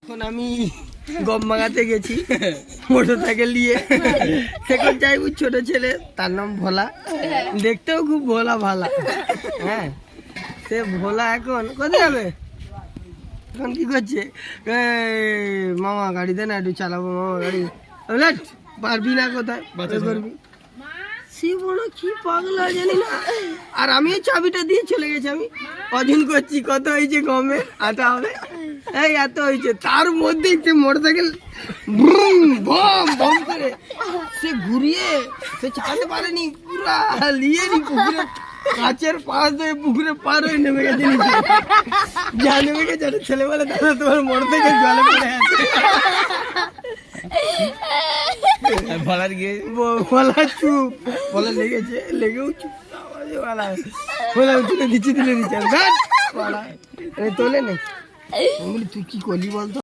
এখন আমি গম মাগাতে গেছি মোটরসাইকেল নিয়ে। সেখানে যাইব ছোট ছেলে, তার নাম ভোলা, দেখতেও খুব ভোলা ভালা। হ্যাঁ, সে ভোলা এখন কোথায় যাবে? এখন কি করছে? মামা গাড়ি দে না, একটু চালাবো মামা গাড়ি। পারবি না, কোথায় করবি? সে বড় কি পাগলা জানি না। আর আমি চাবিটা দিয়ে চলে গেছি, আমি অধীন করছি কত হয়েছে গমে আটা হবে, এই এত হয়েছে। তার মধ্যেই সে মোটরসাইকেল বম করে সে ঘুরিয়ে সে চালাতে পারেনি, পুরা নিয়ে নি পুকুরে কাছের পাশ দিয়ে পুকুরে পার হয়ে নেমে গেছে নিচে। যা নেমে গেছে ছেলে বলে, দাদা তোমার মোটরসাইকেল জলে পড়ে আছে। বলা চুপ, বলা লেগেছে, লেগেও চুপ। বলা তুলে দিচ্ছি, তুলে দিচ্ছে তোলে নেই। তুই কি করলি বলতো?